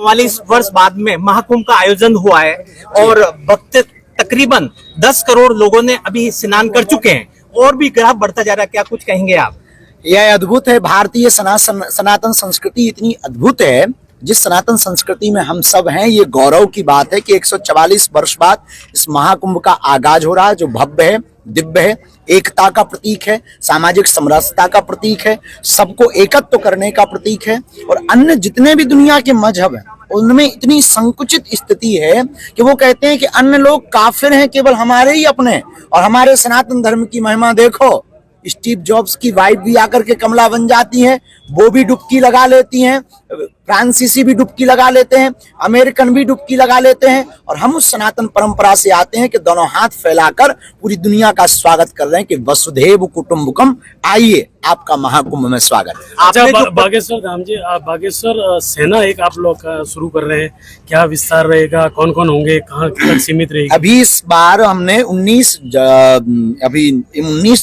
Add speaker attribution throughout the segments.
Speaker 1: 44 वर्ष बाद में महाकुंभ का आयोजन हुआ है और भक्त तकरीबन 10 करोड़ लोगों ने अभी स्नान कर चुके हैं और भी ग्राफ बढ़ता जा रहा है। क्या कुछ कहेंगे आप?
Speaker 2: यह अद्भुत है। भारतीय सनातन संस्कृति इतनी अद्भुत है, जिस सनातन संस्कृति में हम सब हैं। ये गौरव की बात है कि 144 वर्ष बाद इस महाकुंभ का आगाज हो रहा है, जो भव्य है, दिव्य है, एकता का प्रतीक है, सामाजिक समरसता का प्रतीक है, सबको एकत्व करने का प्रतीक है। और अन्य जितने भी दुनिया के मजहब हैं उनमें इतनी संकुचित स्थिति है कि वो कहते हैं कि अन्य लोग काफिर हैं, केवल हमारे ही अपने। और हमारे सनातन धर्म की महिमा देखो, स्टीव जॉब्स की वाइफ भी आकर के कमला बन जाती है, वो भी डुबकी लगा लेती हैं, फ्रांसीसी भी डुबकी लगा लेते हैं, अमेरिकन भी डुबकी लगा लेते हैं। और हम उस सनातन परंपरा से आते हैं कि दोनों हाथ फैलाकर पूरी दुनिया का स्वागत कर रहे हैं कि वसुधैव कुटुंबकम, आइए आपका महाकुंभ में स्वागत है।
Speaker 3: अच्छा, बागेश्वर धाम जी, बागेश्वर सेना एक आप लोग शुरू कर रहे हैं, क्या विस्तार रहेगा, कौन कौन होंगे, कहाँ तक सीमित रहेगी?
Speaker 2: अभी इस बार हमने 19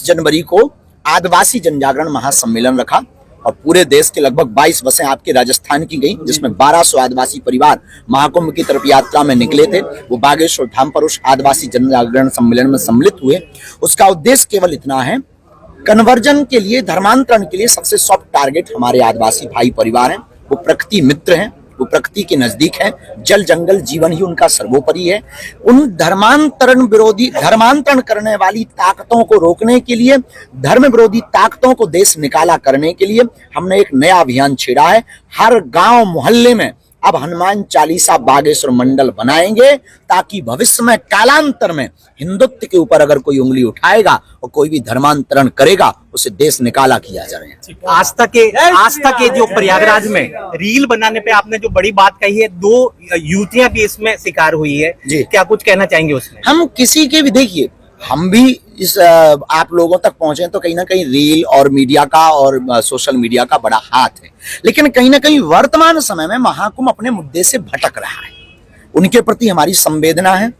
Speaker 2: जनवरी को आदिवासी जनजागरण महासम्मेलन रखा और पूरे देश के लगभग 22 बसें आपके राजस्थान की गई, जिसमें 1200 आदिवासी परिवार महाकुंभ की तरफ यात्रा में निकले थे। वो बागेश्वर धाम पर उस आदिवासी जनजागरण सम्मेलन में सम्मिलित हुए। उसका उद्देश्य केवल इतना है, कन्वर्जन के लिए, धर्मांतरण के लिए सबसे सॉफ्ट टारगेट हमारे आदिवासी भाई परिवार हैं। वो प्रकृति मित्र हैं, वो प्रकृति के नजदीक है, जल जंगल जीवन ही उनका सर्वोपरि है। उन धर्मांतरण करने वाली ताकतों को रोकने के लिए, धर्म विरोधी ताकतों को देश निकाला करने के लिए हमने एक नया अभियान छेड़ा है। हर गांव मोहल्ले में अब हनुमान चालीसा बागेश्वर मंडल बनाएंगे, ताकि भविष्य में, कालांतर में हिंदुत्व के ऊपर अगर कोई उंगली उठाएगा और कोई भी धर्मांतरण करेगा, उसे देश निकाला किया जा रहा है।
Speaker 1: आस्था के जो प्रयागराज में रील बनाने पे आपने जो बड़ी बात कही है, 2 युवतियां भी इसमें शिकार हुई है, क्या कुछ कहना चाहेंगे उसमें?
Speaker 2: हम किसी के भी, देखिए, हम भी इस आप लोगों तक पहुंचे तो कहीं ना कहीं रील और मीडिया का और सोशल मीडिया का बड़ा हाथ है। लेकिन कहीं ना कहीं वर्तमान समय में महाकुंभ अपने मुद्दे से भटक रहा है। उनके प्रति हमारी संवेदना है,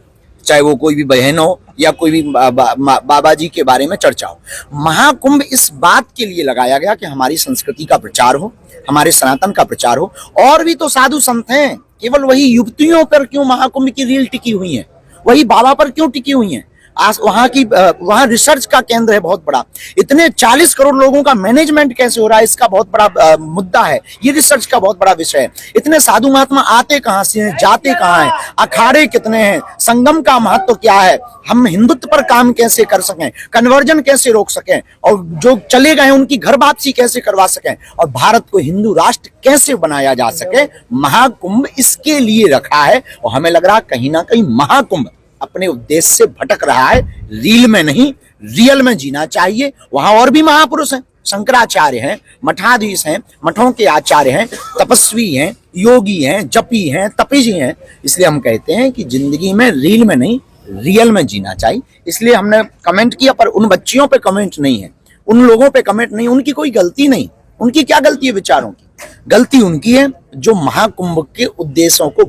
Speaker 2: चाहे वो कोई भी बहन हो या कोई भी बाबा जी के बारे में चर्चा हो। महाकुंभ इस बात के लिए लगाया गया कि हमारी संस्कृति का प्रचार हो, हमारे सनातन का प्रचार हो। और भी तो साधु संत हैं, केवल वही युवतियों पर क्यों महाकुंभ की रील टिकी हुई है, वही बाबा पर क्यों टिकी हुई है? वहाँ रिसर्च का केंद्र है बहुत बड़ा। इतने 40 करोड़ लोगों का मैनेजमेंट कैसे हो रहा है, इसका बहुत बड़ा मुद्दा है। ये रिसर्च का बहुत बड़ा विषय है। इतने साधु महात्मा आते कहाँ से हैं, जाते कहाँ हैं, अखाड़े कितने हैं, संगम का महत्व क्या है, हम हिंदुत्व पर काम कैसे कर सकें, कन्वर्जन कैसे रोक सकें, और जो चले गए उनकी घर वापसी कैसे करवा सकें, और भारत को हिंदू राष्ट्र कैसे बनाया जा सके। महाकुंभ इसके लिए रखा है। और हमें लग रहा है कहीं ना कहीं महाकुंभ अपने उद्देश्य से भटक रहा है। रील में नहीं, रियल में जीना चाहिए। वहां और भी महापुरुष हैं, शंकराचार्य हैं, मठाधीश हैं, मठों के आचार्य हैं, तपस्वी हैं, योगी हैं, जपी हैं, तपी जी हैं। इसलिए हम कहते हैं कि जिंदगी में रील में नहीं, रियल में जीना चाहिए। इसलिए हमने कमेंट किया, पर उन बच्चियों पे कमेंट नहीं है, उन लोगों पे कमेंट नहीं। उनकी कोई गलती नहीं। उनकी क्या गलती है? विचारों की गलती उनकी है जो महाकुंभ के उद्देश्यों को